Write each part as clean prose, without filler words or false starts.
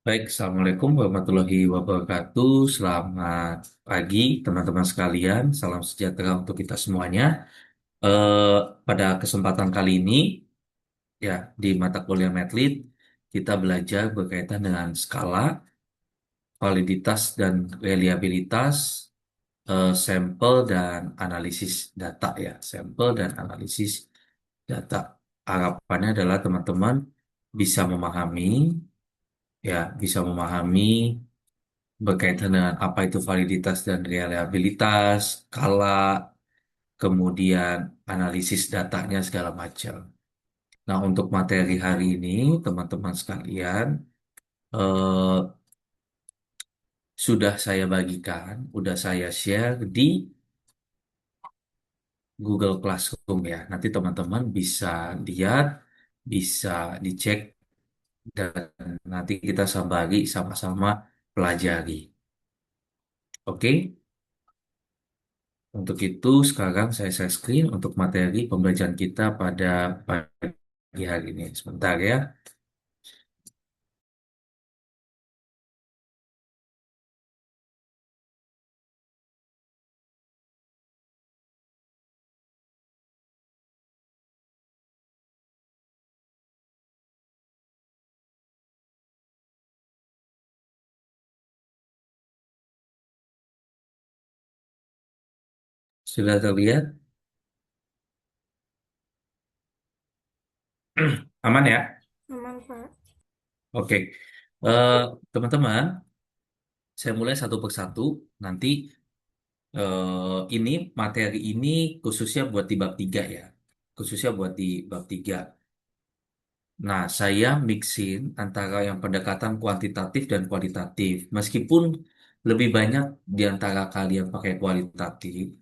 Baik, Assalamualaikum warahmatullahi wabarakatuh. Selamat pagi, teman-teman sekalian. Salam sejahtera untuk kita semuanya. Eh, Pada kesempatan kali ini, ya, di mata kuliah Medlit, kita belajar berkaitan dengan skala, validitas dan reliabilitas, sampel dan analisis data, ya. Sampel dan analisis data. Harapannya adalah teman-teman bisa memahami, bisa memahami berkaitan dengan apa itu validitas dan reliabilitas, skala, kemudian analisis datanya segala macam. Nah, untuk materi hari ini, teman-teman sekalian, eh, sudah saya bagikan, sudah saya share di Google Classroom ya. Nanti teman-teman bisa lihat, bisa dicek, dan nanti kita sambari sama-sama pelajari. Oke? Untuk itu, sekarang saya share screen untuk materi pembelajaran kita pada pagi hari ini. Sebentar ya. Sudah terlihat? Aman ya? Aman, Pak. Oke. Eh, Teman-teman, saya mulai satu persatu. Nanti ini materi ini khususnya buat di bab 3 ya. Khususnya buat di bab 3. Nah, saya mixin antara yang pendekatan kuantitatif dan kualitatif. Meskipun lebih banyak di antara kalian pakai kualitatif,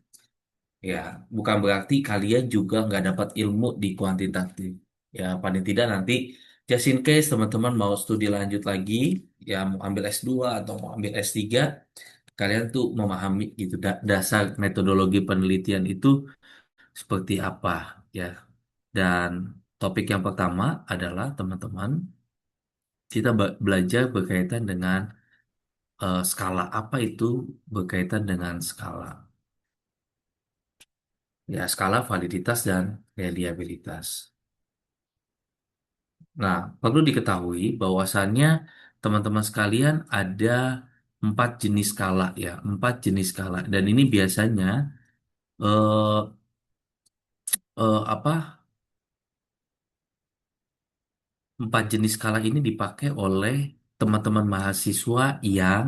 ya, bukan berarti kalian juga nggak dapat ilmu di kuantitatif. Ya, paling tidak nanti, just in case teman-teman mau studi lanjut lagi, ya mau ambil S2 atau mau ambil S3, kalian tuh memahami gitu dasar metodologi penelitian itu seperti apa, ya. Dan topik yang pertama adalah teman-teman, kita belajar berkaitan dengan skala. Apa itu berkaitan dengan skala? Ya, skala validitas dan reliabilitas. Nah, perlu diketahui bahwasannya teman-teman sekalian ada 4 jenis skala ya, 4 jenis skala. Dan ini biasanya eh, apa 4 jenis skala ini dipakai oleh teman-teman mahasiswa yang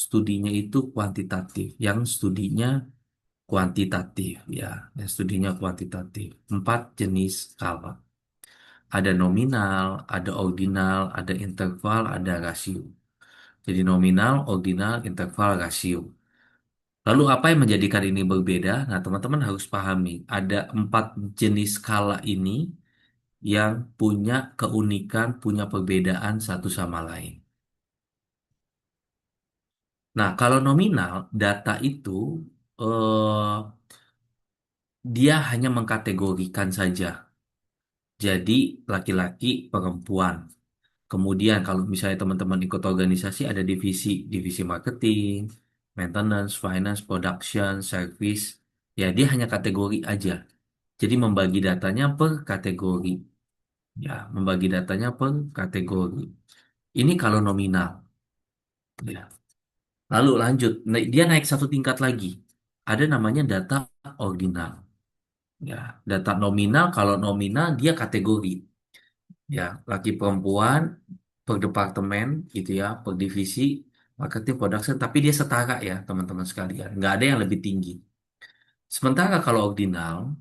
studinya itu kuantitatif, yang studinya kuantitatif ya, yang studinya kuantitatif. 4 jenis skala. Ada nominal, ada ordinal, ada interval, ada rasio. Jadi nominal, ordinal, interval, rasio. Lalu apa yang menjadikan ini berbeda? Nah, teman-teman harus pahami. Ada 4 jenis skala ini yang punya keunikan, punya perbedaan satu sama lain. Nah, kalau nominal, data itu eh, dia hanya mengkategorikan saja. Jadi laki-laki, perempuan. Kemudian kalau misalnya teman-teman ikut organisasi ada divisi, divisi marketing, maintenance, finance, production, service. Ya, dia hanya kategori aja. Jadi membagi datanya per kategori. Ya, membagi datanya per kategori. Ini kalau nominal. Ya. Lalu lanjut, dia naik satu tingkat lagi. Ada namanya data ordinal. Ya, data nominal, kalau nominal dia kategori. Ya, laki perempuan per departemen gitu ya, per divisi, marketing, production, tapi dia setara ya teman-teman sekalian. Nggak ada yang lebih tinggi. Sementara kalau ordinal,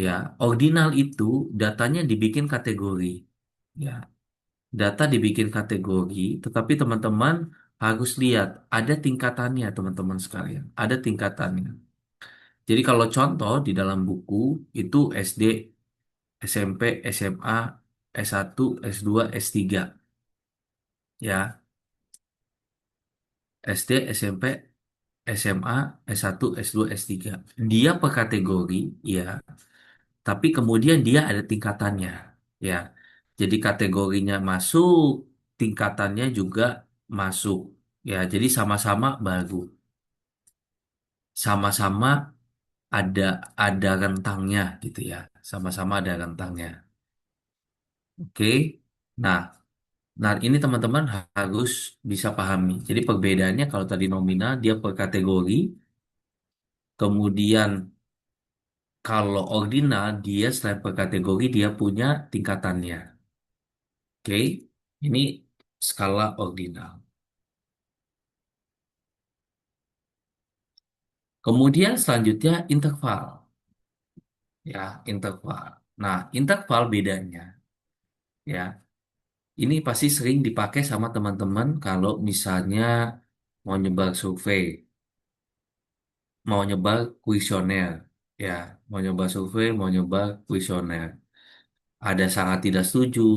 ya, ordinal itu datanya dibikin kategori. Ya, data dibikin kategori, tetapi teman-teman harus lihat ada tingkatannya teman-teman sekalian. Ada tingkatannya. Jadi kalau contoh di dalam buku itu SD, SMP, SMA, S1, S2, S3. Ya, SD, SMP, SMA, S1, S2, S3. Dia per kategori, ya, tapi kemudian dia ada tingkatannya, ya. Jadi kategorinya masuk, tingkatannya juga masuk. Ya, jadi sama-sama baru. Sama-sama ada ada rentangnya gitu ya. Sama-sama ada rentangnya. Oke. Nah, nah ini teman-teman harus bisa pahami. Jadi perbedaannya kalau tadi nominal dia per kategori, kemudian kalau ordinal dia selain per kategori dia punya tingkatannya. Oke. Ini skala ordinal. Kemudian selanjutnya interval. Ya, interval. Nah, interval bedanya ya. Ini pasti sering dipakai sama teman-teman kalau misalnya mau nyebar survei, mau nyebar kuesioner, ya, mau nyebar survei, mau nyebar kuesioner. Ada sangat tidak setuju,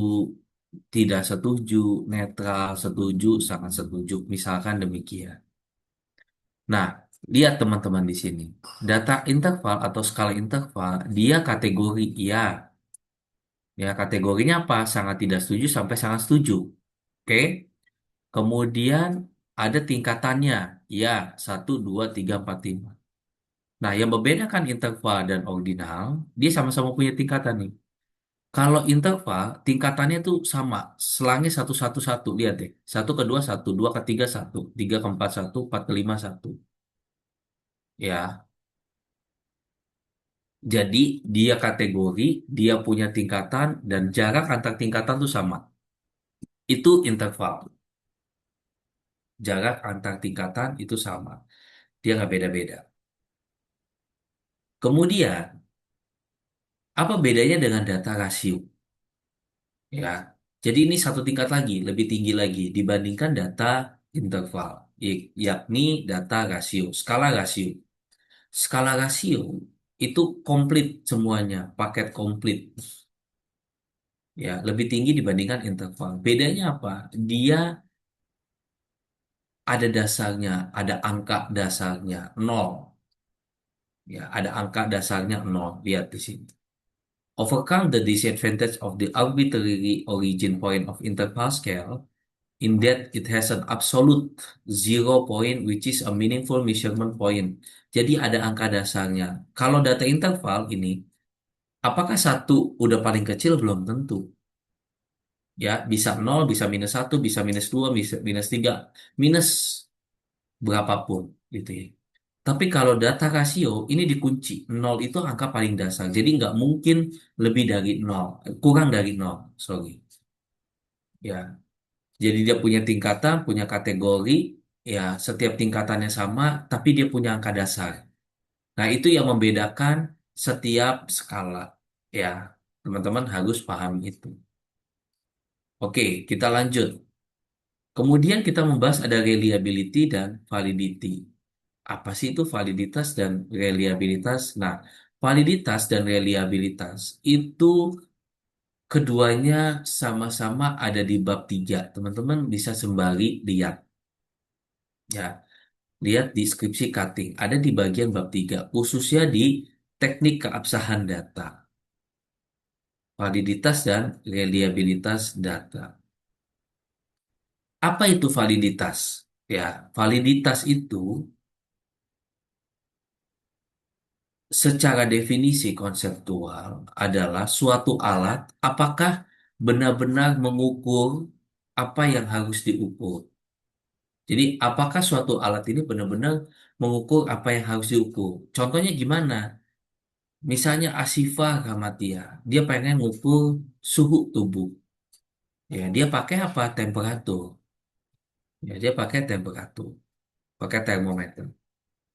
tidak setuju, netral, setuju, sangat setuju. Misalkan demikian. Nah, lihat teman-teman di sini. Data interval atau skala interval, dia kategori iya. Ya, kategorinya apa? Sangat tidak setuju sampai sangat setuju. Oke. Kemudian ada tingkatannya. Ya, 1, 2, 3, 4, 5. Nah, yang membedakan interval dan ordinal, dia sama-sama punya tingkatan nih. Kalau interval, tingkatannya tuh sama. Selangnya satu, satu, satu. Lihat deh. Satu ke dua, satu. Dua ke tiga, satu. Tiga ke empat, satu. Empat ke lima, satu. Ya, jadi dia kategori, dia punya tingkatan, dan jarak antar tingkatan tuh sama. Itu interval. Jarak antar tingkatan itu sama. Dia nggak beda-beda. Kemudian, apa bedanya dengan data rasio? Ya, jadi ini satu tingkat lagi, lebih tinggi lagi dibandingkan data interval, yakni data rasio, skala rasio. Skala rasio itu komplit semuanya, paket komplit. Ya, lebih tinggi dibandingkan interval. Bedanya apa? Dia ada dasarnya, ada angka dasarnya, nol. Ya, ada angka dasarnya nol. Lihat di sini. Overcome the disadvantage of the arbitrary origin point of interval scale in that it has an absolute zero point which is a meaningful measurement point. Jadi ada angka dasarnya. Kalau data interval ini, apakah satu udah paling kecil? Belum tentu. Ya, bisa nol, bisa minus satu, bisa minus dua, bisa minus tiga, minus berapapun gitu ya. Tapi kalau data rasio ini dikunci. Nol itu angka paling dasar. Jadi nggak mungkin lebih dari nol. Kurang dari nol. Sorry. Ya. Jadi dia punya tingkatan, punya kategori. Ya, setiap tingkatannya sama, tapi dia punya angka dasar. Nah, itu yang membedakan setiap skala. Ya, teman-teman harus paham itu. Oke, kita lanjut. Kemudian kita membahas ada reliability dan validity. Apa sih itu validitas dan reliabilitas? Nah, validitas dan reliabilitas itu keduanya sama-sama ada di bab 3. Teman-teman bisa sembari lihat ya, lihat di skripsi cutting ada di bagian bab 3, khususnya di teknik keabsahan data, validitas dan reliabilitas data. Apa itu validitas? Ya, validitas itu secara definisi konseptual adalah suatu alat apakah benar-benar mengukur apa yang harus diukur. Jadi, apakah suatu alat ini benar-benar mengukur apa yang harus diukur? Contohnya gimana? Misalnya Asifa Ramatia, dia pengen ngukur suhu tubuh. Ya, dia pakai apa? Temperatur. Ya, dia pakai temperatur, pakai termometer.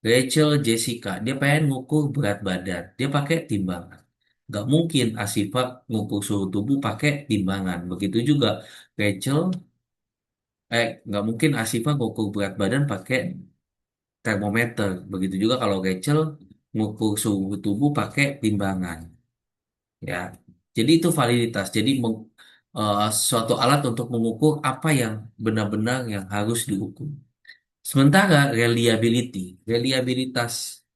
Rachel Jessica, dia pengen ngukur berat badan, dia pakai timbangan. Nggak mungkin Asifa ngukur suhu tubuh pakai timbangan. Begitu juga Rachel, nggak mungkin Asifa ngukur berat badan pakai termometer. Begitu juga kalau Rachel ngukur suhu tubuh pakai timbangan. Ya, jadi itu validitas. Jadi suatu alat untuk mengukur apa yang benar-benar yang harus diukur. Sementara reliability, reliabilitas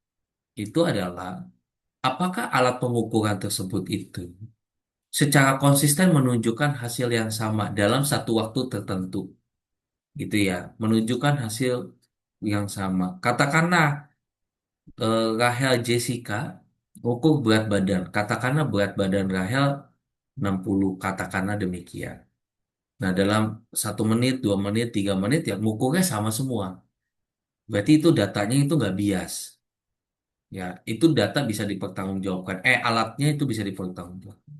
itu adalah apakah alat pengukuran tersebut itu secara konsisten menunjukkan hasil yang sama dalam satu waktu tertentu, gitu ya, menunjukkan hasil yang sama. Katakanlah Rahel Jessica ukur berat badan, katakanlah berat badan Rahel 60, katakanlah demikian. Nah, dalam 1 menit, 2 menit, 3 menit ya ngukurnya sama semua. Berarti itu datanya itu nggak bias. Ya, itu data bisa dipertanggungjawabkan. Alatnya itu bisa dipertanggungjawabkan.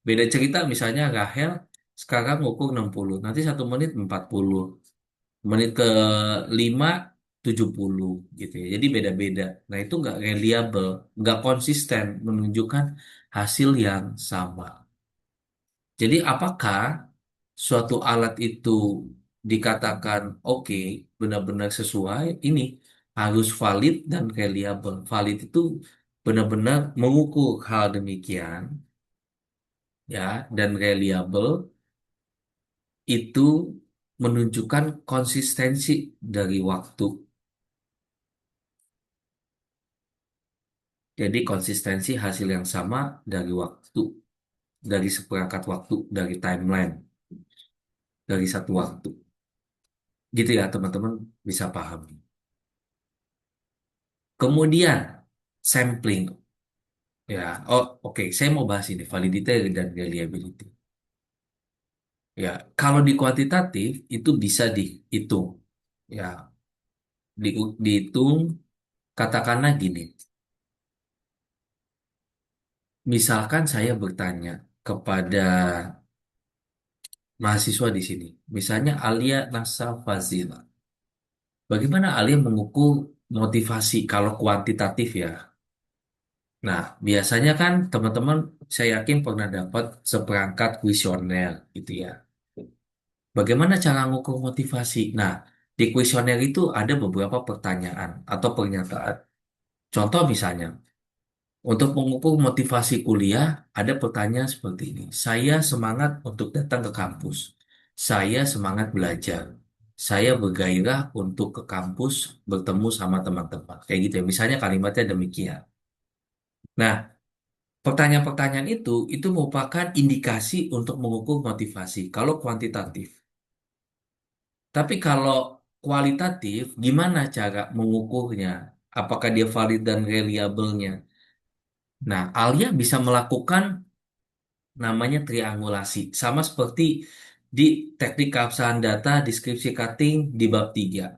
Beda cerita misalnya Rahel sekarang ngukur 60, nanti 1 menit 40, menit ke 5 70 gitu ya. Jadi beda-beda. Nah, itu nggak reliable, nggak konsisten menunjukkan hasil yang sama. Jadi apakah suatu alat itu dikatakan oke, benar-benar sesuai, ini harus valid dan reliable. Valid itu benar-benar mengukur hal demikian, ya, dan reliable itu menunjukkan konsistensi dari waktu. Jadi konsistensi hasil yang sama dari waktu, dari seperangkat waktu, dari timeline, dari satu waktu. Gitu ya teman-teman bisa paham. Kemudian sampling. Ya, oh oke, saya mau bahas ini validity dan reliability. Ya, kalau di kuantitatif itu bisa dihitung. Ya, dihitung katakanlah gini. Misalkan saya bertanya kepada mahasiswa di sini, misalnya Alia Nasa Fazila. Bagaimana Alia mengukur motivasi kalau kuantitatif ya? Nah, biasanya kan teman-teman saya yakin pernah dapat seperangkat kuesioner gitu ya. Bagaimana cara ngukur motivasi? Nah, di kuesioner itu ada beberapa pertanyaan atau pernyataan. Contoh misalnya, untuk mengukur motivasi kuliah, ada pertanyaan seperti ini. Saya semangat untuk datang ke kampus. Saya semangat belajar. Saya bergairah untuk ke kampus bertemu sama teman-teman. Kayak gitu ya. Misalnya kalimatnya demikian. Nah, pertanyaan-pertanyaan itu merupakan indikasi untuk mengukur motivasi. Kalau kuantitatif. Tapi kalau kualitatif, gimana cara mengukurnya? Apakah dia valid dan reliable-nya? Nah, Alia bisa melakukan namanya triangulasi. Sama seperti di teknik keabsahan data deskripsi cutting di bab 3.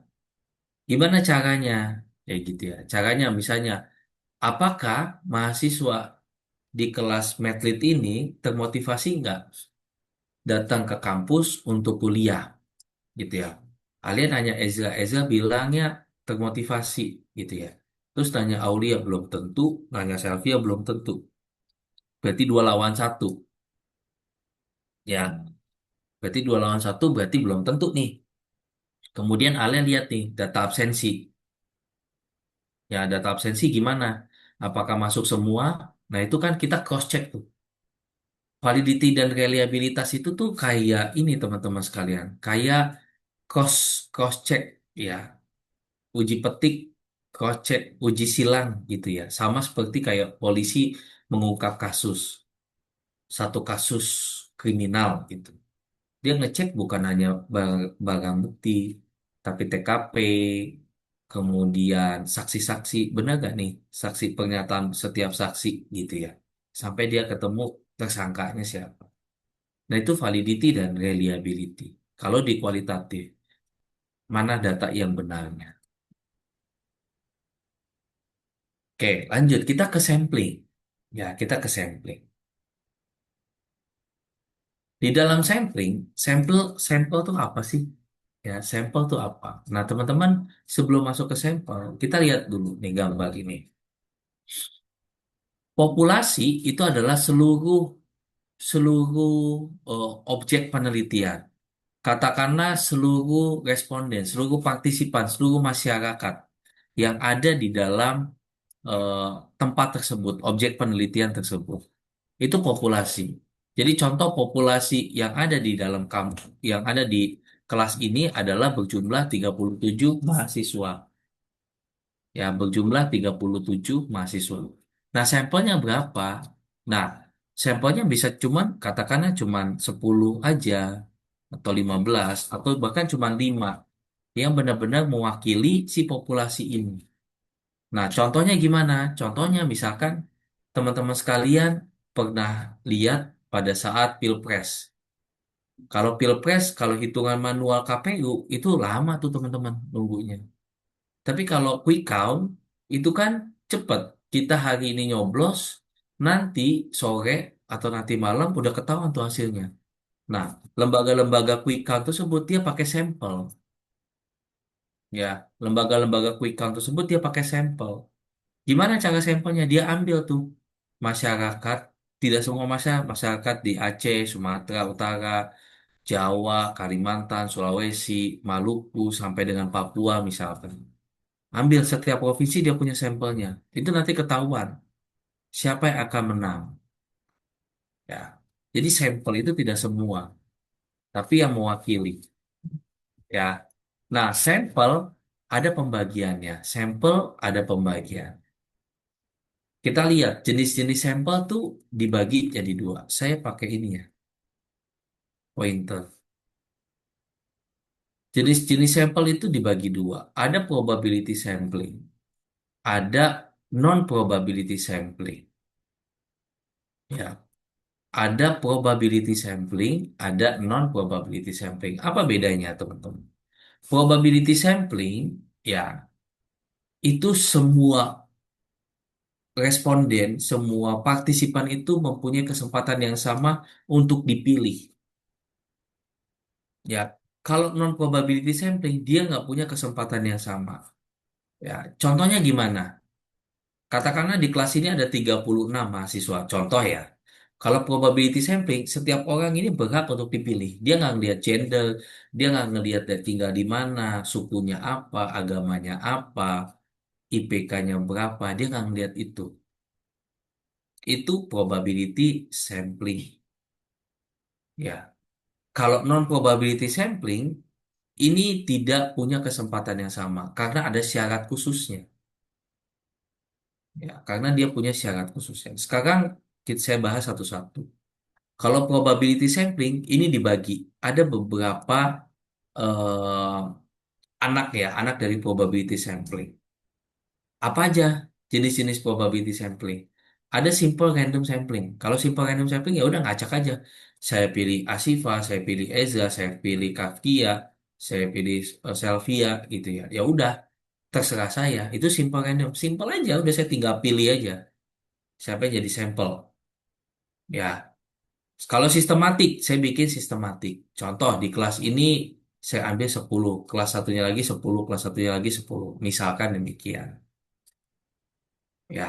Gimana caranya? Ya gitu ya. Caranya misalnya, apakah mahasiswa di kelas Medlit ini termotivasi nggak datang ke kampus untuk kuliah? Gitu ya. Alia nanya Ezra, Ezra bilangnya termotivasi gitu ya. Terus tanya Aulia belum tentu, nanya Selvia belum tentu. Berarti 2 lawan 1. Ya, berarti 2 lawan 1 berarti belum tentu nih. Kemudian Alia lihat nih data absensi. Ya, data absensi gimana? Apakah masuk semua? Nah, itu kan kita cross check tuh. Validity dan reliabilitas itu tuh kayak ini teman-teman sekalian. Kayak cross cross check ya. Uji petik, cross check, uji silang gitu ya. Sama seperti kayak polisi mengungkap kasus, satu kasus kriminal gitu. Dia ngecek bukan hanya barang bukti, tapi TKP, kemudian saksi-saksi, benar gak nih saksi pernyataan setiap saksi gitu ya. Sampai dia ketemu tersangkanya siapa. Nah itu validity dan reliability. Kalau di kualitatif, mana data yang benarnya? Oke, lanjut. Kita ke sampling. Ya, kita ke sampling. Di dalam sampling, sampel sampel tuh apa sih? Ya, sampel tuh apa? Nah, teman-teman, sebelum masuk ke sampel, kita lihat dulu nih gambar ini. Populasi itu adalah seluruh seluruh objek penelitian. Katakanlah seluruh responden, seluruh partisipan, seluruh masyarakat yang ada di dalam eh, tempat tersebut, objek penelitian tersebut. Itu populasi. Jadi contoh populasi yang ada di dalam kampus, yang ada di kelas ini adalah berjumlah 37 mahasiswa. Ya, berjumlah 37 mahasiswa. Nah, sampelnya berapa? Nah, Sampelnya bisa cuman katakanlah cuman 10 aja atau 15 atau bahkan cuman 5 yang benar-benar mewakili si populasi ini. Nah, contohnya gimana? Contohnya misalkan teman-teman sekalian pernah lihat pada saat Pilpres. Kalau Pilpres, kalau hitungan manual KPU itu lama tuh teman-teman nunggunya. Tapi kalau quick count itu kan cepet. Kita hari ini nyoblos, nanti sore atau nanti malam udah ketahuan tuh hasilnya. Nah, lembaga-lembaga quick count tersebut dia pakai sampel. Ya, lembaga-lembaga quick count tersebut dia pakai sampel. Gimana cara sampelnya? Dia ambil tuh masyarakat, tidak semua masyarakat di Aceh, Sumatera Utara, Jawa, Kalimantan, Sulawesi, Maluku, sampai dengan Papua misalkan. Ambil setiap provinsi dia punya sampelnya. Itu nanti ketahuan siapa yang akan menang. Ya. Jadi sampel itu tidak semua, tapi yang mewakili. Ya. Nah, sampel ada pembagiannya. Sampel ada pembagian. Kita lihat jenis-jenis sampel tuh dibagi jadi dua. Saya pakai ini ya, pointer. Jenis-jenis sampel itu dibagi dua. Ada probability sampling, ada non-probability sampling. Ya, ada probability sampling, ada non-probability sampling. Apa bedanya, teman-teman? Probability sampling, ya, itu semua responden, semua partisipan itu mempunyai kesempatan yang sama untuk dipilih. Ya, kalau non-probability sampling, dia nggak punya kesempatan yang sama. Ya, contohnya gimana? Katakanlah di kelas ini ada 36 mahasiswa. Contoh ya. Kalau probability sampling, setiap orang ini berhak untuk dipilih. Dia nggak ngelihat gender, dia nggak ngelihat dia tinggal di mana, sukunya apa, agamanya apa, IPK-nya berapa, dia nggak ngelihat itu. Itu probability sampling. Ya. Kalau non-probability sampling, ini tidak punya kesempatan yang sama karena ada syarat khususnya. Ya, karena dia punya syarat khususnya. Sekarang saya bahas satu-satu. Kalau probability sampling ini dibagi, ada beberapa eh, anak ya, anak dari probability sampling. Apa aja jenis-jenis probability sampling? Ada simple random sampling. Kalau simple random sampling ya udah ngacak aja. Saya pilih Asifa, saya pilih Eza, saya pilih Kafkia, saya pilih Selvia gitu ya. Ya udah, terserah saya. Itu simple random, simple aja. Udah saya tinggal pilih aja siapa yang jadi sampel. Ya, kalau sistematik, saya bikin sistematik. Contoh, di kelas ini saya ambil 10, kelas satunya lagi 10, kelas satunya lagi 10. Misalkan demikian. Ya,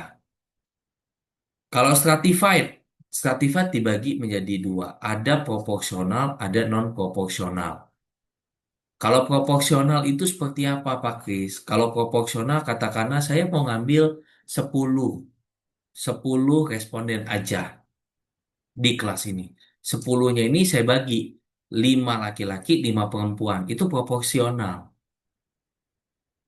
kalau stratified, stratified dibagi menjadi dua. Ada proporsional, ada non-proporsional. Kalau proporsional itu seperti apa, Pak Kris? Kalau proporsional, katakanlah saya mau ngambil 10, 10 responden aja di kelas ini. 10-nya ini saya bagi 5 laki-laki, 5 perempuan. Itu proporsional.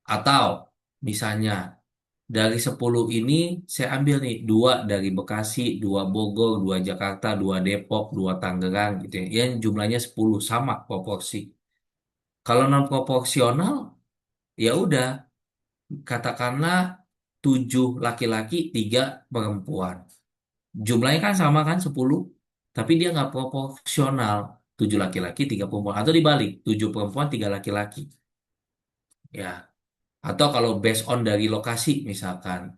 Atau misalnya dari 10 ini saya ambil nih 2 dari Bekasi, 2 Bogor, 2 Jakarta, 2 Depok, 2 Tangerang gitu ya. Yang jumlahnya 10 sama proporsi. Kalau non proporsional ya udah katakanlah 7 laki-laki, 3 perempuan. Jumlahnya kan sama kan 10, tapi dia nggak proporsional. 7 laki-laki, 3 perempuan. Atau dibalik, 7 perempuan, 3 laki-laki. Ya. Atau kalau based on dari lokasi, misalkan.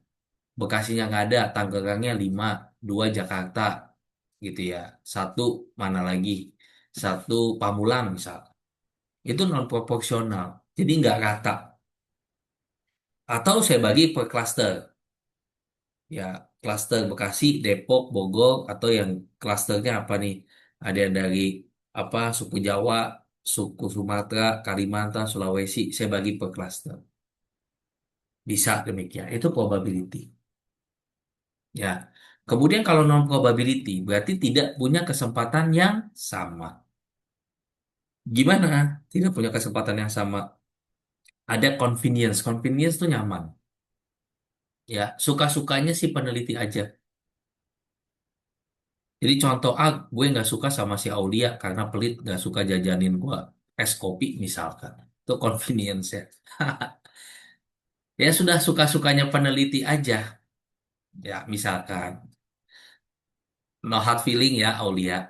Bekasinya nggak ada, Tangerangnya 5, 2 Jakarta, gitu ya. Satu mana lagi? Satu Pamulang, misal. Itu non proporsional. Jadi nggak rata. Atau saya bagi per klaster. Ya, klaster Bekasi, Depok, Bogor, atau yang klasternya apa nih? Ada yang dari apa suku Jawa, suku Sumatera, Kalimantan, Sulawesi. Saya bagi per klaster. Bisa demikian. Itu probability. Ya. Kemudian kalau non probability berarti tidak punya kesempatan yang sama. Gimana? Tidak punya kesempatan yang sama. Ada convenience. Convenience itu nyaman. Ya, suka-sukanya si peneliti aja. Jadi contoh A, gue nggak suka sama si Aulia karena pelit, nggak suka jajanin gue es kopi misalkan. Itu convenience ya. Ya sudah suka-sukanya peneliti aja. Ya misalkan. No hard feeling ya Aulia.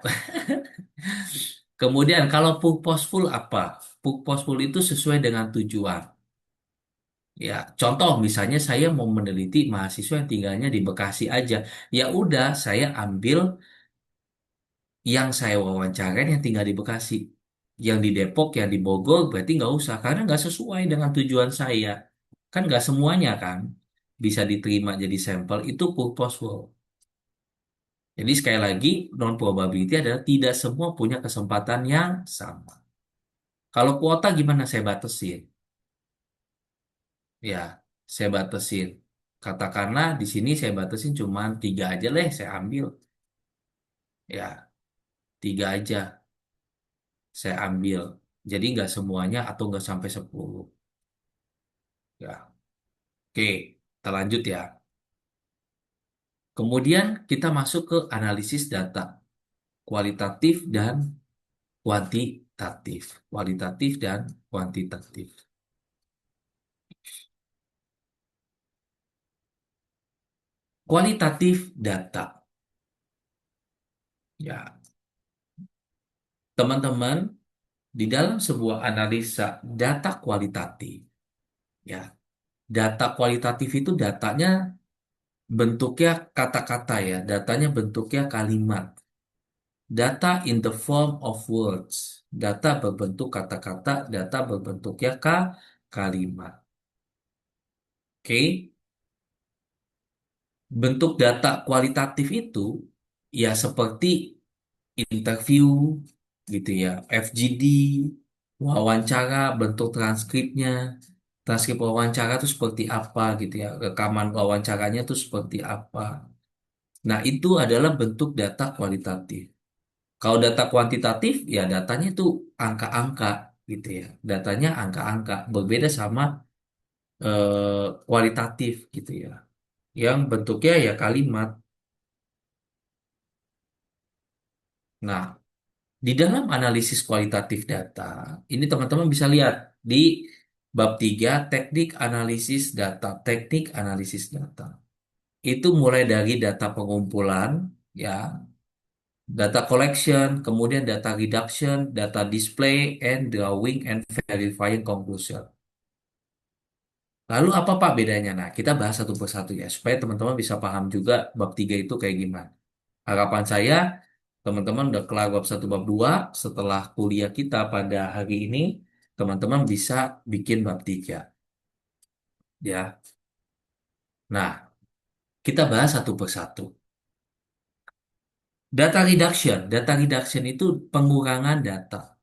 Kemudian kalau purposeful apa? Purposeful itu sesuai dengan tujuan. Ya, contoh misalnya saya mau meneliti mahasiswa yang tinggalnya di Bekasi aja. Ya udah, saya ambil yang saya wawancarain yang tinggal di Bekasi. Yang di Depok, yang di Bogor, berarti nggak usah. Karena nggak sesuai dengan tujuan saya. Kan nggak semuanya kan bisa diterima jadi sampel. Itu purposeful. Jadi sekali lagi, non-probability adalah tidak semua punya kesempatan yang sama. Kalau kuota gimana saya batasin? Ya, saya batasin. Katakanlah di sini saya batasin cuma tiga aja lah saya ambil. Ya, tiga aja saya ambil. Jadi nggak semuanya atau nggak sampai 10. Ya, oke, kita lanjut ya. Kemudian kita masuk ke analisis data. Kualitatif dan kuantitatif. Kualitatif dan kuantitatif. Kualitatif data. Ya, teman-teman, di dalam sebuah analisa data kualitatif, ya, data kualitatif itu datanya bentuknya kata-kata ya, datanya bentuknya kalimat. Data in the form of words. Data berbentuk kata-kata, data berbentuknya kalimat. Oke, bentuk data kualitatif itu ya seperti interview gitu ya, FGD, wawancara, bentuk transkripnya, transkrip wawancara itu seperti apa gitu ya, rekaman wawancaranya itu seperti apa. Nah, itu adalah bentuk data kualitatif. Kalau data kuantitatif, ya datanya itu angka-angka gitu ya. Datanya angka-angka, berbeda sama kualitatif gitu ya. Yang bentuknya ya kalimat. Nah, di dalam analisis kualitatif data, ini teman-teman bisa lihat di bab 3 teknik analisis data. Teknik analisis data. Itu mulai dari data pengumpulan, ya, data collection, kemudian data reduction, data display, and drawing and verifying conclusion. Lalu apa Pak bedanya? Nah, kita bahas satu persatu ya, supaya teman-teman bisa paham juga bab 3 itu kayak gimana. Harapan saya, teman-teman udah kelar bab satu bab 2 setelah kuliah kita pada hari ini, teman-teman bisa bikin bab 3 ya. Nah, kita bahas satu persatu. Data reduction itu pengurangan data.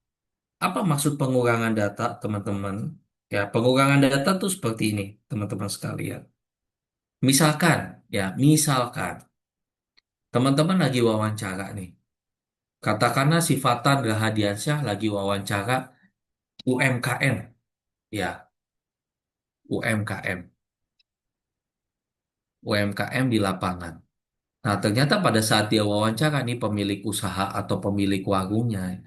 Apa maksud pengurangan data, teman-teman? Ya, pengurangan data tuh seperti ini, teman-teman sekalian. Misalkan, ya, misalkan teman-teman lagi wawancara nih. Katakanlah si Fatan Rahadiansyah lagi wawancara UMKM, ya, UMKM, UMKM di lapangan. Nah, ternyata pada saat dia wawancara nih pemilik usaha atau pemilik warungnya,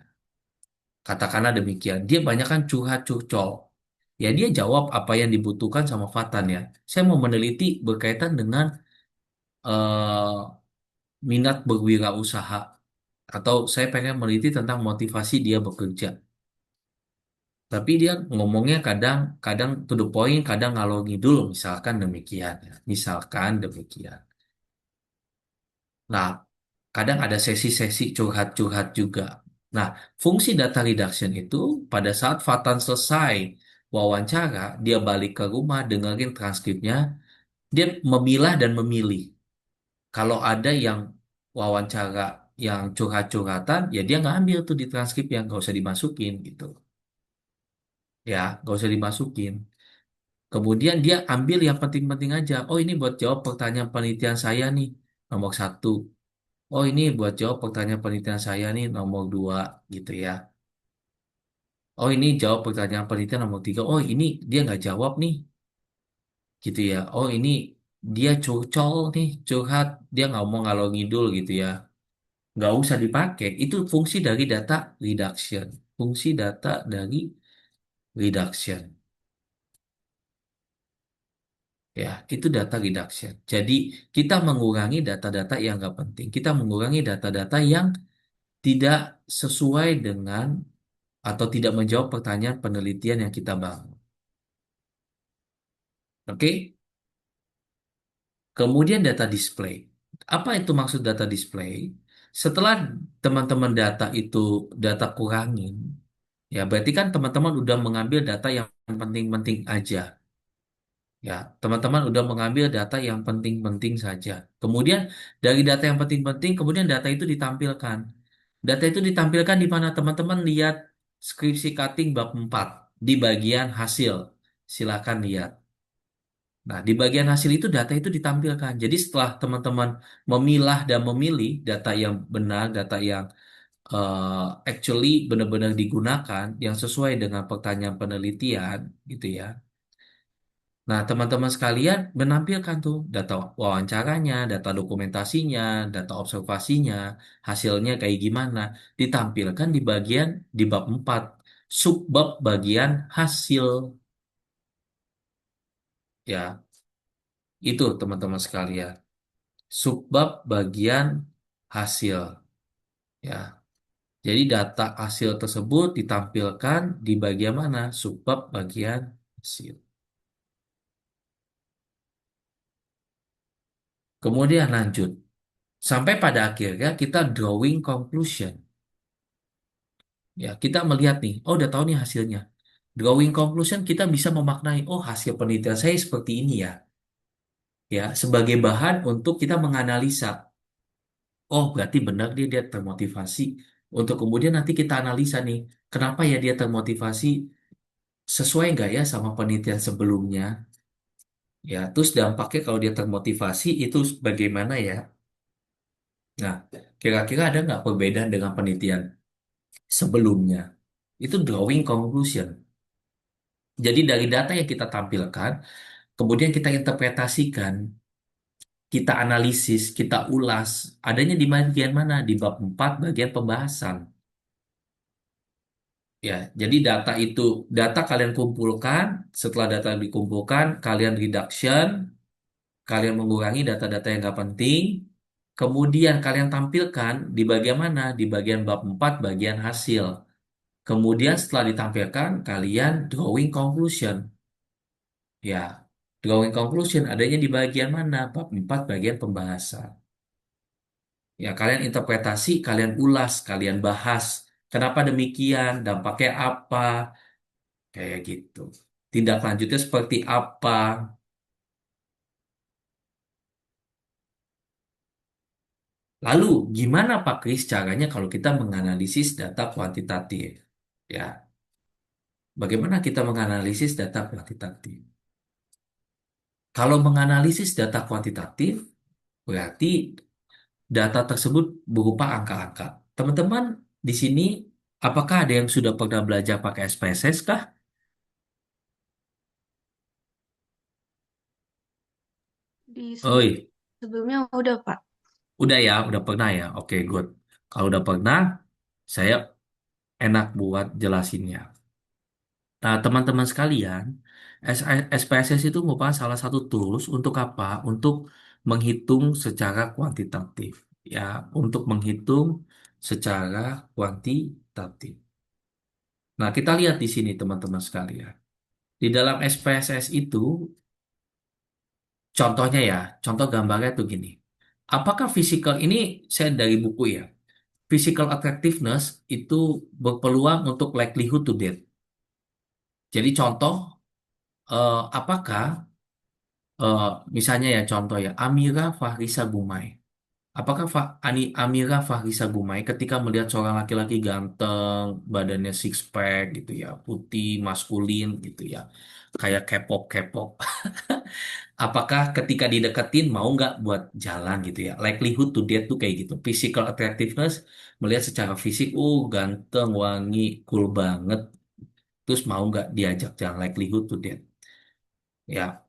katakanlah demikian, dia banyak kan curhat curcol. Ya, dia jawab apa yang dibutuhkan sama Fatan ya. Saya mau meneliti berkaitan dengan minat berwirausaha atau saya pengen meneliti tentang motivasi dia bekerja. Tapi dia ngomongnya kadang-kadang to the point, kadang ngalor ngidul, misalkan demikian ya. Misalkan demikian. Nah, kadang ada sesi-sesi curhat-curhat juga. Nah, fungsi data reduction itu pada saat Fatan selesai wawancara, dia balik ke rumah, dengerin transkripnya, dia memilah dan memilih. Kalau ada yang wawancara yang curhat-curhatan, ya dia nggak ambil tuh di transkrip yang nggak usah dimasukin gitu. Ya, nggak usah dimasukin. Kemudian dia ambil yang penting-penting aja. Oh ini buat jawab pertanyaan penelitian saya nih, nomor satu. Oh ini buat jawab pertanyaan penelitian saya nih, nomor dua, gitu ya. Oh ini jawab pertanyaan penelitian nomor tiga. Oh ini dia nggak jawab nih, gitu ya. Oh ini dia curcol nih, curhat. Dia nggak mau ngalor ngidul gitu ya. nggak usah dipakai. Itu fungsi dari data reduction. Fungsi data dari reduction. Ya, itu data reduction. Jadi, kita mengurangi data-data yang nggak penting. Kita mengurangi data-data yang tidak sesuai dengan atau tidak menjawab pertanyaan penelitian yang kita bangun. Oke? Kemudian data display. Apa itu maksud data display? Setelah teman-teman data kurangin, ya berarti kan teman-teman udah mengambil data yang penting-penting aja. Ya, teman-teman udah mengambil data yang penting-penting saja. Kemudian dari data yang penting-penting, kemudian data itu ditampilkan. Data itu ditampilkan di mana teman-teman lihat skripsi cutting bab 4 di bagian hasil. Silakan lihat. Nah, di bagian hasil itu data itu ditampilkan. Jadi setelah teman-teman memilah dan memilih data yang benar, data yang actually benar-benar digunakan, yang sesuai dengan pertanyaan penelitian, gitu ya. Nah, teman-teman sekalian menampilkan tuh data wawancaranya, data dokumentasinya, data observasinya, hasilnya kayak gimana. Ditampilkan di bagian di bab 4 subbab bagian hasil. Ya, itu teman-teman sekalian. Subbab bagian hasil. Ya, jadi data hasil tersebut ditampilkan di bagian mana? Subbab bagian hasil. Kemudian lanjut. Sampai pada akhirnya kita drawing conclusion. Ya, kita melihat nih, oh udah tahu nih hasilnya. Drawing conclusion kita bisa memaknai, oh hasil penelitian saya seperti ini ya. Ya, sebagai bahan untuk kita menganalisa. Oh, berarti benar dia termotivasi. Untuk kemudian nanti kita analisa nih, kenapa ya dia termotivasi, sesuai nggak ya sama penelitian sebelumnya? Ya, terus dampaknya kalau dia termotivasi itu bagaimana ya? Nah, kira-kira ada nggak perbedaan dengan penelitian sebelumnya? Itu drawing conclusion. Jadi dari data yang kita tampilkan, kemudian kita interpretasikan, kita analisis, kita ulas, adanya di bagian mana? Di bab 4 bagian pembahasan. Ya, jadi data kalian kumpulkan, setelah data dikumpulkan, kalian reduction, kalian mengurangi data-data yang nggak penting, kemudian kalian tampilkan di bagian mana? Di bagian bab 4 bagian hasil. Kemudian setelah ditampilkan, kalian drawing conclusion. Ya, drawing conclusion adanya di bagian mana? Bab 4 bagian pembahasan. Ya, kalian interpretasi, kalian ulas, kalian bahas. Kenapa demikian? Dampaknya apa? Kayak gitu. Tindak lanjutnya seperti apa? Lalu, gimana Pak Kris caranya kalau kita menganalisis data kuantitatif? Ya, bagaimana kita menganalisis data kuantitatif? Kalau menganalisis data kuantitatif, berarti data tersebut berupa angka-angka. Teman-teman di sini, apakah ada yang sudah pernah belajar pakai SPSS kah? Di Oi, sebelumnya udah, Pak. udah ya, udah pernah ya. Oke, good. Kalau udah pernah, saya enak buat jelasinnya. Nah, teman-teman sekalian, SPSS itu merupakan salah satu tools untuk apa? Untuk menghitung secara kuantitatif. Ya, untuk menghitung secara kuantitatif. Nah, kita lihat di sini teman-teman sekalian. Di dalam SPSS itu, contohnya ya, contoh gambarnya tuh gini. Apakah physical, ini saya dari buku ya, physical attractiveness itu berpeluang untuk likelihood to death. Jadi contoh, apakah eh, misalnya ya contoh ya, Amira Fahrisa Gumai. Apakah Amira Fahrisa Gumai ketika melihat seorang laki-laki ganteng, badannya six pack gitu ya, putih, maskulin gitu ya, kayak K-pop, apakah ketika dideketin mau nggak buat jalan gitu ya? Likelihood to date tuh kayak gitu. Physical attractiveness melihat secara fisik, ganteng, wangi, cool banget. Terus mau nggak diajak jalan? Likelihood to date. Ya,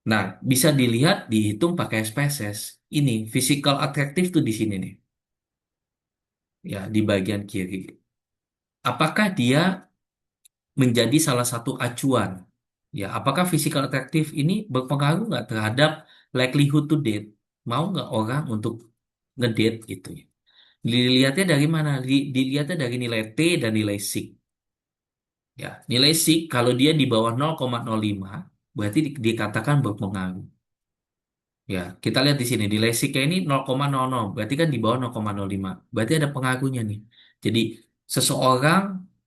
nah, bisa dilihat, dihitung pakai spesies. Ini physical attractive tuh di sini nih. ya di bagian kiri. Apakah dia menjadi salah satu acuan? Ya, apakah physical attractive ini berpengaruh nggak terhadap likelihood to date? Mau nggak orang untuk ngedate gitu ya? Dilihatnya dari mana? Dilihatnya dari nilai T dan nilai sig. Ya, nilai sig kalau dia di bawah 0,05 berarti dikatakan berpengaruh. Ya, kita lihat di sini di Lesiknya ini 0,00, berarti kan di bawah 0,05. Berarti ada pengaruhnya nih. Jadi seseorang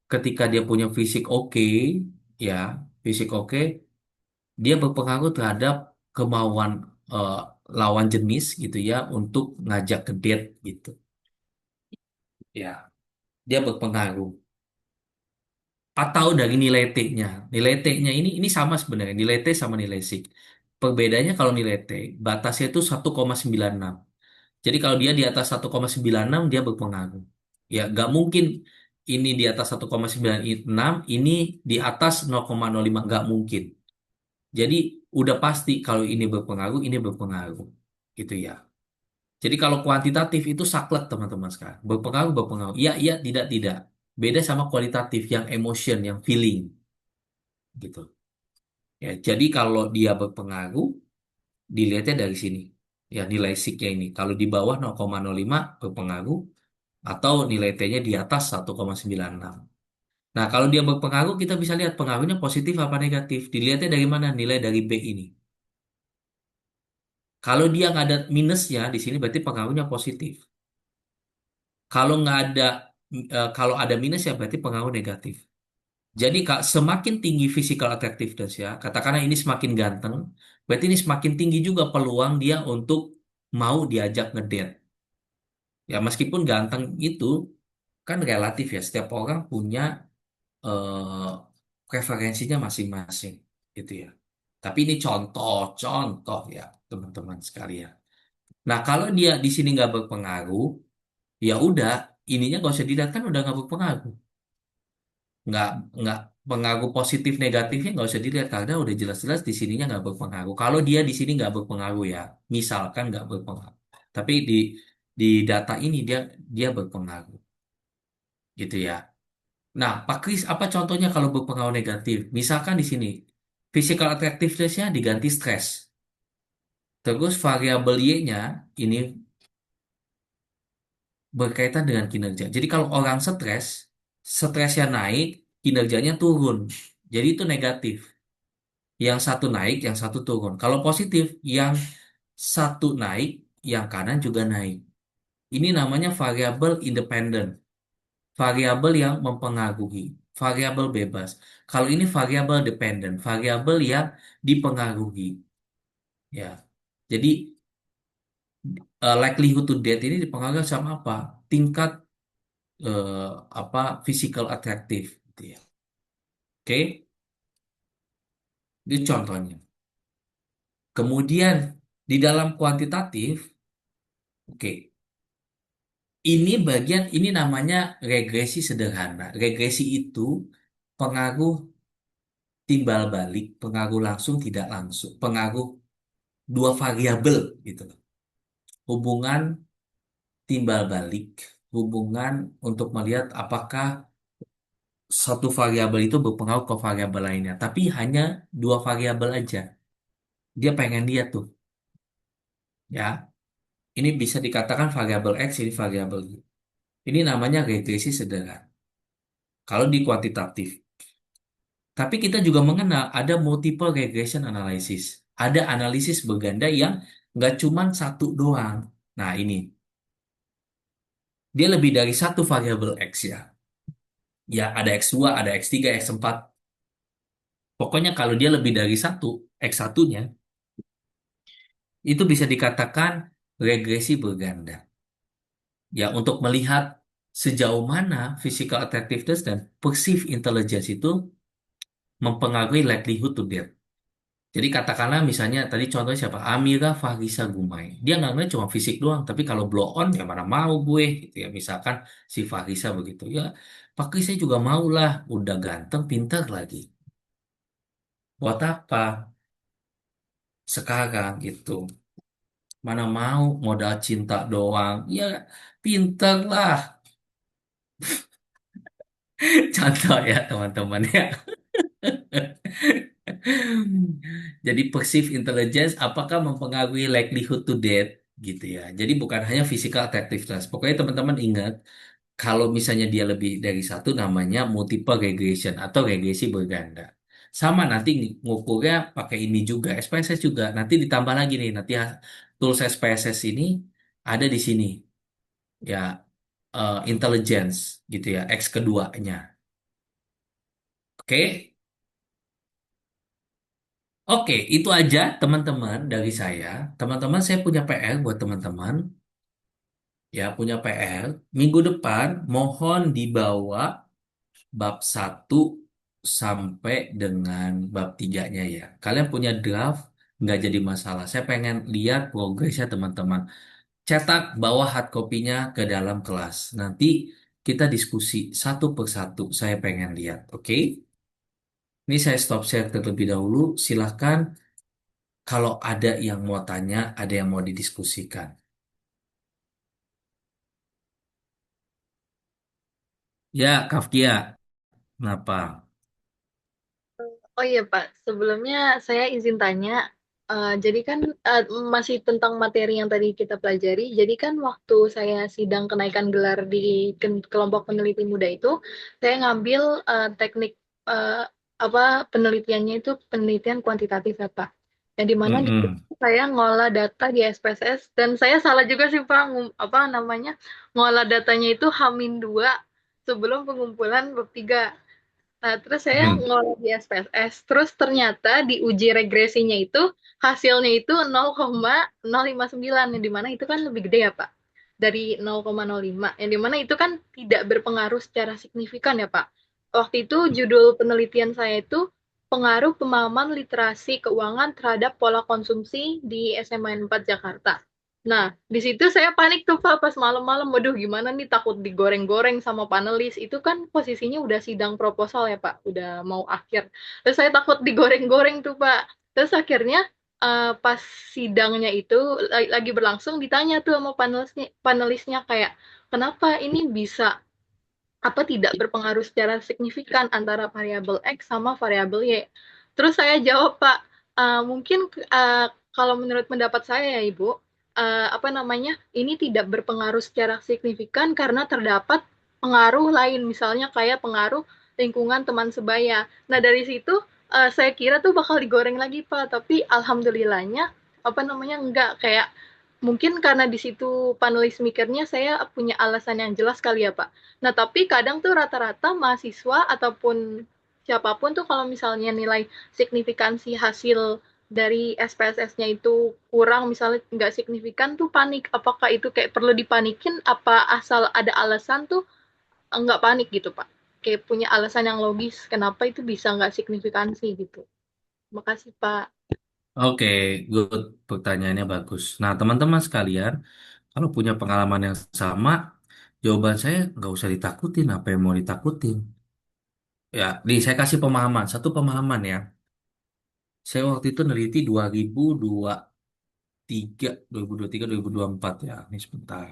ketika dia punya fisik oke, ya, fisik oke, dia berpengaruh terhadap kemauan eh, lawan jenis gitu ya untuk ngajak ke date gitu. Ya, dia berpengaruh. Atau dari nilai T-nya. Nilai T-nya ini sama sebenarnya, nilai T sama nilai sig. Perbedaannya kalau nilai T, batasnya itu 1,96. Jadi kalau dia di atas 1,96 dia berpengaruh. Ya, nggak mungkin ini di atas 1,96, ini di atas 0,05, nggak mungkin. Jadi udah pasti kalau ini berpengaruh, ini berpengaruh. Gitu ya. Jadi kalau kuantitatif itu saklek teman-teman sekarang. Berpengaruh, berpengaruh. Iya, iya, tidak, tidak. Beda sama kualitatif yang emotion, yang feeling. Gitu. Ya, jadi kalau dia berpengaruh, dilihatnya dari sini. Ya, nilai signya ini. Kalau di bawah 0,05 berpengaruh, atau nilai T-nya di atas 1,96. Nah, kalau dia berpengaruh, kita bisa lihat pengaruhnya positif apa negatif. Dilihatnya dari mana? Nilai dari B ini. Kalau dia nggak ada minusnya di sini, berarti pengaruhnya positif. Kalau nggak ada, kalau ada minus ya berarti pengaruh negatif. Jadi Kak, semakin tinggi physical attractiveness ya, katakanlah ini semakin ganteng, berarti ini semakin tinggi juga peluang dia untuk mau diajak ngedate. Ya meskipun ganteng itu kan relatif ya, setiap orang punya preferensinya masing-masing gitu ya. Tapi ini contoh-contoh ya teman-teman sekalian. Nah kalau dia di sini nggak berpengaruh, ya udah ininya nggak usah dilihat kan udah nggak berpengaruh. Nggak nggak pengaruh positif negatifnya nggak usah dilihat karena udah jelas-jelas di sininya nggak berpengaruh. Kalau dia di sini nggak berpengaruh ya, misalkan nggak berpengaruh. Tapi di data ini dia dia berpengaruh gitu ya. Nah, Pak Kris, apa contohnya kalau berpengaruh negatif? Misalkan di sini, physical attractiveness-nya diganti stres. Terus variabel Y-nya ini berkaitan dengan kinerja. Jadi kalau orang stres, stresnya naik, kinerjanya turun. Jadi itu negatif. Yang satu naik, yang satu turun. Kalau positif, yang satu naik, yang kanan juga naik. Ini namanya variabel independen. Variabel yang mempengaruhi, variabel bebas. Kalau ini variabel dependen, variabel yang dipengaruhi, ya. Jadi likelihood to death ini dipengaruhi sama apa? Tingkat eh, apa physical attractive, gitu ya. Oke, ini contohnya. Kemudian di dalam kuantitatif, oke, ini bagian ini namanya regresi sederhana. Regresi itu pengaruh timbal balik, pengaruh langsung tidak langsung, pengaruh dua variabel gitu loh. Hubungan timbal balik, hubungan untuk melihat apakah satu variabel itu berpengaruh ke variabel lainnya. Tapi hanya dua variabel aja. Dia pengen lihat tuh, ya. Ini bisa dikatakan variabel X, ini variabel Y. Ini namanya regresi sederhana. Kalau di kuantitatif. Tapi kita juga mengenal ada multiple regression analysis. Ada analisis berganda yang nggak cuma satu doang. Nah, ini. Dia lebih dari satu variabel X ya. Ya, ada X2, ada X3, X4. Pokoknya kalau dia lebih dari satu, X1-nya, itu bisa dikatakan regresi berganda. Ya, untuk melihat sejauh mana physical attractiveness dan perceived intelligence itu mempengaruhi likelihood to death. Jadi katakanlah misalnya tadi contohnya siapa? Amira Fahrisa Gumai. Dia nggak ngeliat cuma fisik doang, tapi kalau blow on ya mana mau gue gitu ya. Misalkan si Fahrisa begitu ya, Pak Kris saya juga mau lah, udah ganteng, pintar lagi. Buat apa sekarang gitu? Mana mau modal cinta doang? Ya pintar lah. Contoh ya teman-teman ya. Jadi perceived intelligence apakah mempengaruhi likelihood to date gitu ya. Jadi bukan hanya physical attractiveness. Pokoknya teman-teman ingat kalau misalnya dia lebih dari satu namanya multiple regression atau regresi berganda. Sama nanti ngukurnya pakai ini juga, SPSS juga. Nanti ditambah lagi nih, nanti tools SPSS ini ada di sini ya, intelligence gitu ya, X keduanya. Oke. Oke, itu aja teman-teman dari saya. Teman-teman, saya punya PR buat teman-teman. Ya, punya PR. Minggu depan, mohon dibawa bab satu sampai dengan bab tiganya ya. Kalian punya draft, nggak jadi masalah. Saya pengen lihat progresnya teman-teman. Cetak, bawa hard copy-nya ke dalam kelas. Nanti kita diskusi satu persatu. Saya pengen lihat, oke? Ini saya stop share terlebih dahulu. Silahkan kalau ada yang mau tanya, ada yang mau didiskusikan. Ya, Kafkia, kenapa? Oh iya Pak, sebelumnya saya izin tanya, jadi kan masih tentang materi yang tadi kita pelajari, jadi kan waktu saya sidang kenaikan gelar di kelompok peneliti muda itu, saya ngambil teknik eh, apa penelitiannya itu penelitian kuantitatif ya Pak. Yang dimana di situ Mm-mm. saya ngolah data di SPSS dan saya salah juga sih Pak, apa namanya ngolah datanya itu H-2 sebelum pengumpulan bab 3. Nah, terus saya Mm. ngolah di SPSS. Terus ternyata di uji regresinya itu hasilnya itu 0,059 yang dimana itu kan lebih gede ya Pak dari 0,05 yang dimana itu kan tidak berpengaruh secara signifikan ya Pak. Waktu itu judul penelitian saya itu pengaruh pemahaman literasi keuangan terhadap pola konsumsi di SMA 4 Jakarta. Nah, di situ saya panik tuh Pak pas malam-malam. Waduh, gimana nih takut digoreng-goreng sama panelis. Itu kan posisinya udah sidang proposal ya Pak, udah mau akhir. Terus saya takut digoreng-goreng tuh Pak. Terus akhirnya pas sidangnya itu lagi berlangsung ditanya tuh sama panelisnya kayak kenapa ini bisa apa tidak berpengaruh secara signifikan antara variabel X sama variabel Y. Terus saya jawab, Pak, mungkin kalau menurut pendapat saya ya Ibu, apa namanya, ini tidak berpengaruh secara signifikan karena terdapat pengaruh lain, misalnya kayak pengaruh lingkungan teman sebaya. Nah dari situ saya kira tuh bakal digoreng lagi Pak, tapi alhamdulillahnya apa namanya enggak kayak mungkin karena di situ panelis mikirnya saya punya alasan yang jelas kali ya Pak. Nah, tapi kadang tuh rata-rata mahasiswa ataupun siapapun tuh kalau misalnya nilai signifikansi hasil dari SPSS-nya itu kurang, misalnya nggak signifikan tuh panik. Apakah itu kayak perlu dipanikin? Apa asal ada alasan tuh nggak panik gitu, Pak? Kayak punya alasan yang logis kenapa itu bisa nggak signifikansi gitu. Makasih, Pak. Oke, good. Pertanyaannya bagus. Nah, teman-teman sekalian, kalau punya pengalaman yang sama, jawaban saya nggak usah ditakutin. Apa yang mau ditakutin? Ya, nih saya kasih pemahaman. Satu pemahaman ya. Saya waktu itu neliti 2023, 2023, 2024 ya. Ini sebentar.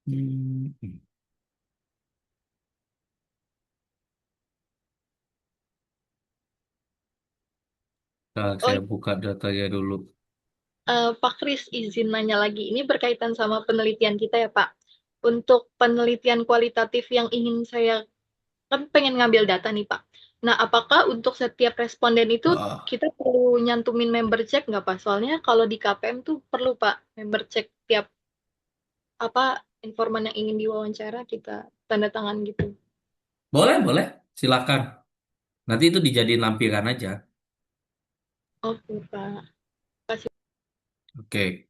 Hmm. Nah, Oh, saya buka datanya dulu. Pak Kris izin nanya lagi. Ini berkaitan sama penelitian kita ya, Pak. Untuk penelitian kualitatif yang ingin saya kan pengen ngambil data nih, Pak. Nah, apakah untuk setiap responden itu Ah, kita perlu nyantumin member check nggak, Pak? Soalnya kalau di KPM tuh perlu, Pak, member check tiap apa informan yang ingin diwawancara kita tanda tangan gitu. boleh, boleh. Silakan. Nanti itu dijadiin lampiran aja. Oke, Pak. Kasih. Oke.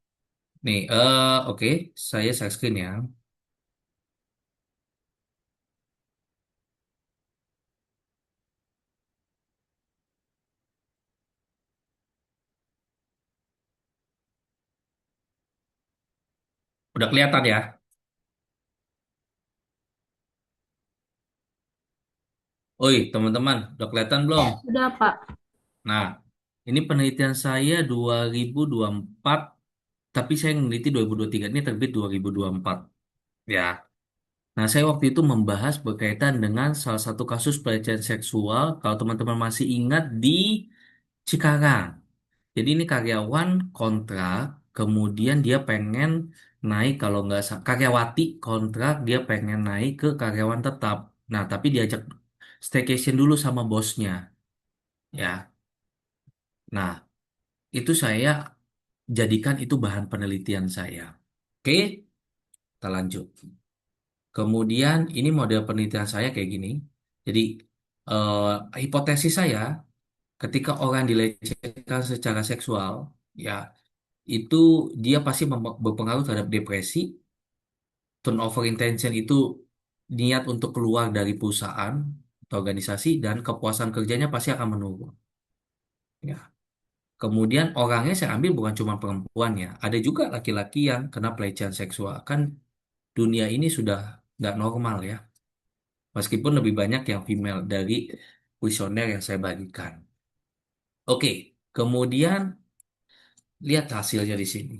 Nih, oke. Saya share screen ya. Udah kelihatan ya? Oi, teman-teman, udah kelihatan belum? Sudah, Pak. Nah, Ini penelitian saya 2024, tapi saya meneliti 2023, ini terbit 2024. Ya. Nah, saya waktu itu membahas berkaitan dengan salah satu kasus pelecehan seksual, kalau teman-teman masih ingat, di Cikarang. Jadi ini karyawan kontrak, kemudian dia pengen naik, kalau nggak karyawati kontrak, dia pengen naik ke karyawan tetap. Nah, tapi diajak staycation dulu sama bosnya, ya. Nah, itu saya jadikan itu bahan penelitian saya. Oke, kita lanjut. Kemudian ini model penelitian saya kayak gini. Jadi hipotesis saya, ketika orang dilecehkan secara seksual, ya itu dia pasti berpengaruh terhadap depresi. Turnover intention itu niat untuk keluar dari perusahaan atau organisasi, dan kepuasan kerjanya pasti akan menurun. Ya. Kemudian orangnya saya ambil bukan cuma perempuan ya, ada juga laki-laki yang kena pelecehan seksual. Kan dunia ini sudah nggak normal ya, meskipun lebih banyak yang female dari kuesioner yang saya bagikan. Oke, kemudian lihat hasilnya di sini.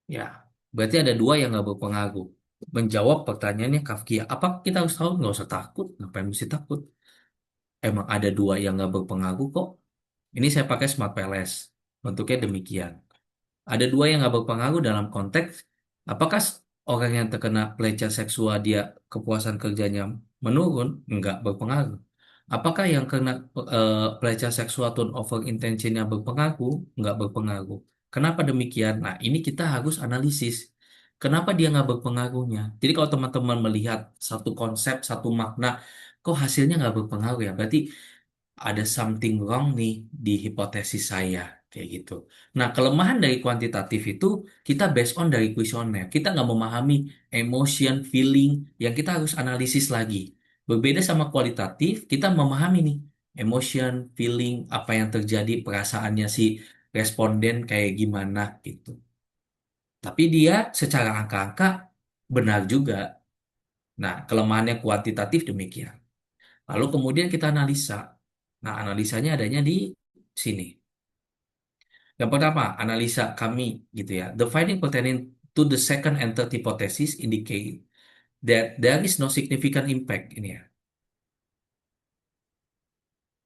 Ya, berarti ada dua yang nggak berpengaruh. Menjawab pertanyaannya Kafkia, apa kita harus tahu? Nggak usah takut, ngapain mesti takut? Emang ada dua yang nggak berpengaruh kok. Ini saya pakai Smart PLS, bentuknya demikian. Ada dua yang nggak berpengaruh dalam konteks apakah orang yang terkena pelecehan seksual dia kepuasan kerjanya menurun? Nggak berpengaruh. Apakah yang kena pelecehan seksual turnover intentionnya berpengaruh? Nggak berpengaruh. Kenapa demikian? Nah, ini kita harus analisis. Kenapa dia nggak berpengaruhnya? Jadi kalau teman-teman melihat satu konsep, satu makna, kok hasilnya nggak berpengaruh ya? Berarti ada something wrong nih di hipotesis saya kayak gitu. Nah, kelemahan dari kuantitatif itu kita based on dari kuesioner. Kita nggak memahami emotion, feeling yang kita harus analisis lagi. Berbeda sama kualitatif, kita memahami nih emotion, feeling, apa yang terjadi, perasaannya si responden kayak gimana gitu. Tapi dia secara angka-angka benar juga. Nah, kelemahannya kuantitatif demikian. Lalu kemudian kita analisa. Nah, analisanya adanya di sini. Yang pertama, analisa kami gitu ya. The finding pertaining to the second and third hypothesis indicate that there is no significant impact ini ya.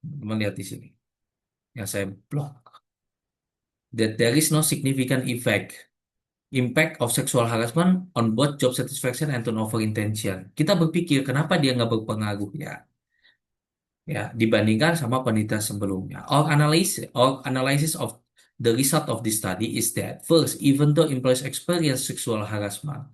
Melihat di sini. Yang saya blok. That there is no significant impact of sexual harassment on both job satisfaction and turnover intention. Kita berpikir kenapa dia nggak berpengaruh ya? Ya, dibandingkan sama penelitian sebelumnya. Our analysis of the result of this study is that first, even though employees experience sexual harassment,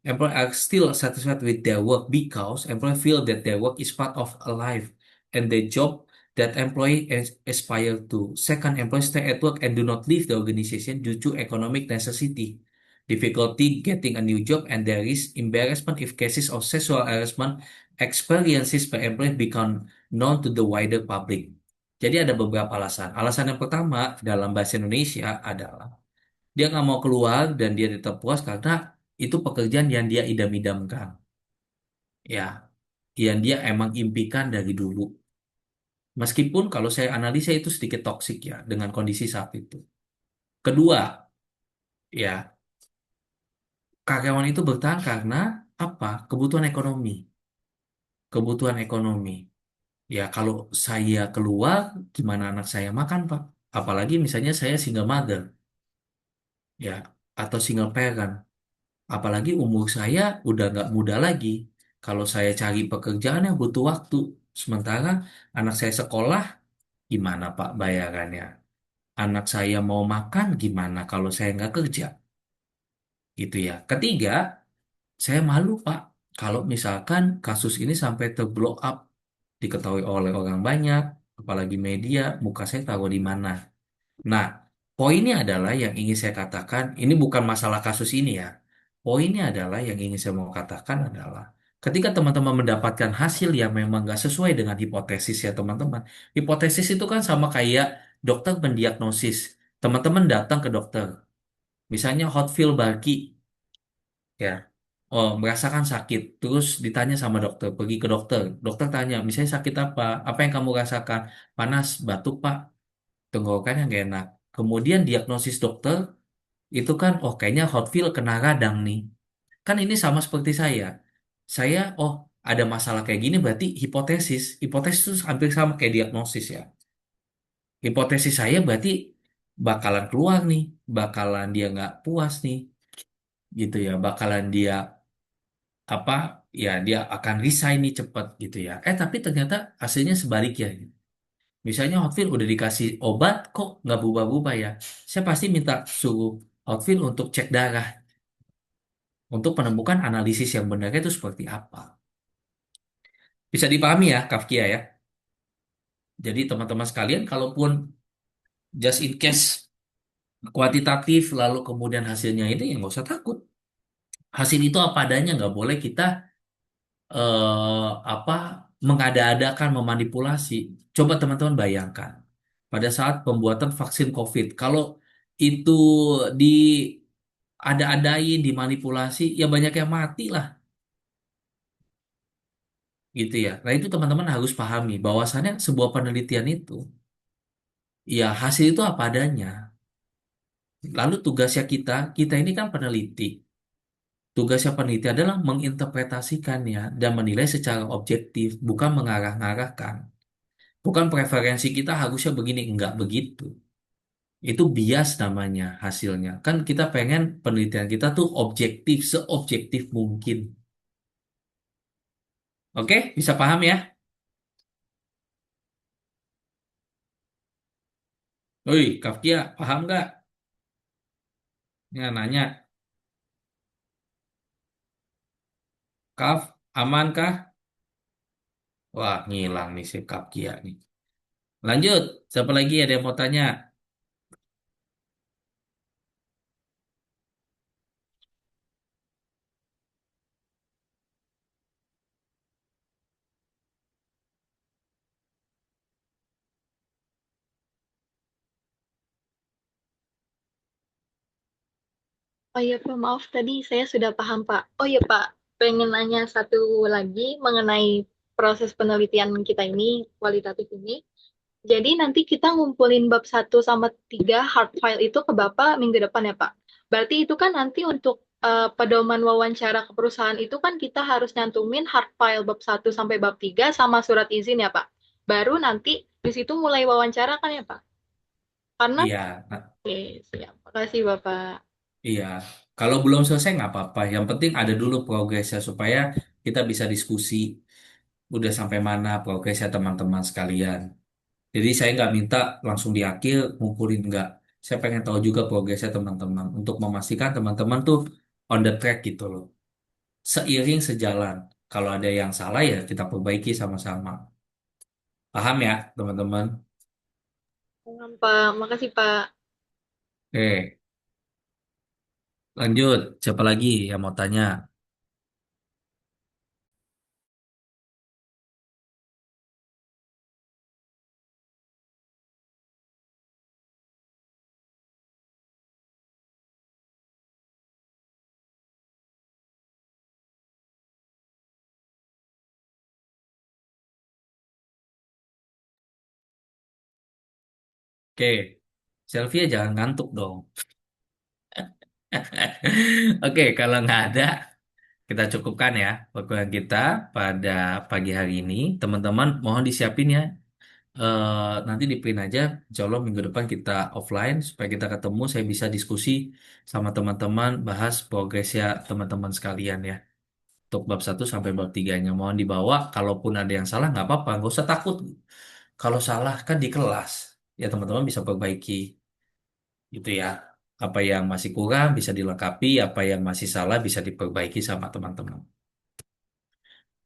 employees are still satisfied with their work because employees feel that their work is part of a life and the job that employees aspire to. Second, employees stay at work and do not leave the organization due to economic necessity, difficulty getting a new job, and there is embarrassment if cases of sexual harassment experiences by employees become known to the wider public. Jadi ada beberapa alasan. Alasan yang pertama dalam bahasa Indonesia adalah dia nggak mau keluar dan dia tetap puas karena itu pekerjaan yang dia idam-idamkan. Ya, yang dia emang impikan dari dulu. Meskipun kalau saya analisa itu sedikit toksik ya dengan kondisi saat itu. Kedua, ya karyawan itu bertahan karena apa? Kebutuhan ekonomi. Kebutuhan ekonomi. Ya kalau saya keluar, gimana anak saya makan, Pak? Apalagi misalnya saya single mother, ya, atau single parent. Apalagi umur saya udah nggak muda lagi. Kalau saya cari pekerjaan yang butuh waktu, sementara anak saya sekolah, gimana Pak bayarannya? Anak saya mau makan, gimana kalau saya nggak kerja? Gitu ya. Ketiga, saya malu Pak. Kalau misalkan kasus ini sampai terblow up, diketahui oleh orang banyak, apalagi media, muka saya taruh di mana? Nah, poinnya adalah yang ingin saya katakan, ini bukan masalah kasus ini ya. Poinnya adalah yang ingin saya mau katakan adalah, ketika teman-teman mendapatkan hasil yang memang nggak sesuai dengan hipotesis ya teman-teman. Hipotesis itu kan sama kayak dokter mendiagnosis. Teman-teman datang ke dokter, misalnya hot feel bulky, ya. oh merasakan sakit, terus ditanya sama dokter, pergi ke dokter, dokter tanya, misalnya sakit apa yang kamu rasakan? Panas, batuk pak, tenggorokan yang gak enak. Kemudian diagnosis dokter itu kan, oh kayaknya hot feel kena radang nih. Kan ini sama seperti saya, oh ada masalah kayak gini berarti hipotesis itu hampir sama kayak diagnosis ya. Hipotesis saya berarti bakalan keluar nih, bakalan dia nggak puas nih, gitu ya, bakalan dia apa ya, dia akan resign nih cepet gitu ya. Tapi ternyata hasilnya sebaliknya. Misalnya Hotfield udah dikasih obat kok nggak berubah-ubah ya. Saya pasti minta suruh Hotfield untuk cek darah untuk menemukan analisis yang benarnya itu seperti apa. Bisa dipahami ya, Kafkia ya. Jadi teman-teman sekalian, kalaupun just in case kuantitatif lalu kemudian hasilnya ini ya nggak usah takut. Hasil itu apa adanya, nggak boleh kita apa mengada-adakan, memanipulasi. Coba teman-teman bayangkan pada saat pembuatan vaksin COVID, kalau itu di ada-adain, dimanipulasi, ya banyak yang mati lah, gitu ya. Nah itu teman-teman harus pahami bahwasannya sebuah penelitian itu, ya hasil itu apa adanya. Lalu tugasnya kita ini kan peneliti. Tugasnya peneliti adalah menginterpretasikannya dan menilai secara objektif, bukan mengarah-ngarahkan. Bukan preferensi kita harusnya begini, enggak begitu. Itu bias namanya hasilnya. Kan kita pengen penelitian kita tuh objektif, seobjektif mungkin. Oke, bisa paham ya? Woi, Kafkia, paham nggak? Ya, nanya. Kaf, aman kah? Wah, ngilang nih si Kafkia nih. Lanjut, siapa lagi ada yang mau tanya? Oh iya Pak, maaf tadi saya sudah paham Pak. Oh iya Pak, pengen nanya satu lagi mengenai proses penelitian kita ini, kualitatif ini. Jadi nanti kita ngumpulin bab 1 sama 3 hard file itu ke Bapak minggu depan ya Pak. Berarti itu kan nanti untuk pedoman wawancara ke perusahaan itu kan kita harus nyantumin hard file bab 1 sampai bab 3 sama surat izin ya Pak. Baru nanti di situ mulai wawancara kan ya Pak. Karena, Iya, oke, siap. Makasih Bapak. iya. Kalau belum selesai nggak apa-apa. Yang penting ada dulu progresnya supaya kita bisa diskusi udah sampai mana progresnya teman-teman sekalian. Jadi saya nggak minta langsung di akhir ngukurin nggak. Saya pengen tahu juga progresnya teman-teman untuk memastikan teman-teman tuh on the track gitu loh. Seiring sejalan. Kalau ada yang salah ya kita perbaiki sama-sama. Paham ya teman-teman? Paham, Pak. Makasih Pak. Oke, lanjut. Siapa lagi yang mau tanya? Oke, Sylvia jangan ngantuk dong. Oke, kalau nggak ada, kita cukupkan ya perkuliahan kita pada pagi hari ini. Teman-teman, mohon disiapin ya. Nanti di print aja. Insya Allah minggu depan kita offline supaya kita ketemu. Saya bisa diskusi sama teman-teman, bahas progresnya teman-teman sekalian ya. Untuk bab 1 sampai bab 3-nya. Mohon dibawa. Kalaupun ada yang salah, nggak apa-apa. Nggak usah takut. Kalau salah kan di kelas. Ya teman-teman bisa perbaiki. Gitu ya. Apa yang masih kurang bisa dilengkapi. Apa yang masih salah bisa diperbaiki sama teman-teman.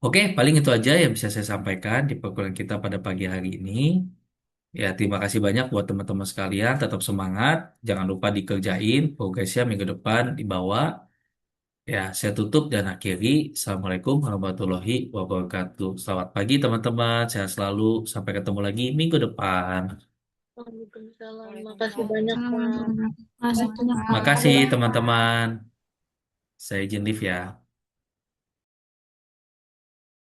Oke, paling itu aja yang bisa saya sampaikan di perkuliahan kita pada pagi hari ini. Ya, terima kasih banyak buat teman-teman sekalian. Tetap semangat. Jangan lupa dikerjain progresnya minggu depan dibawa. Ya, saya tutup dan akhiri. Assalamualaikum warahmatullahi wabarakatuh. Selamat pagi teman-teman. Sehat selalu. Sampai ketemu lagi minggu depan. Waalaikumsalam. Makasih banyak Waalaikumsalam Pak. warahmatullahi wabarakatuh, Makasih Kak. teman-teman. Saya izin live ya.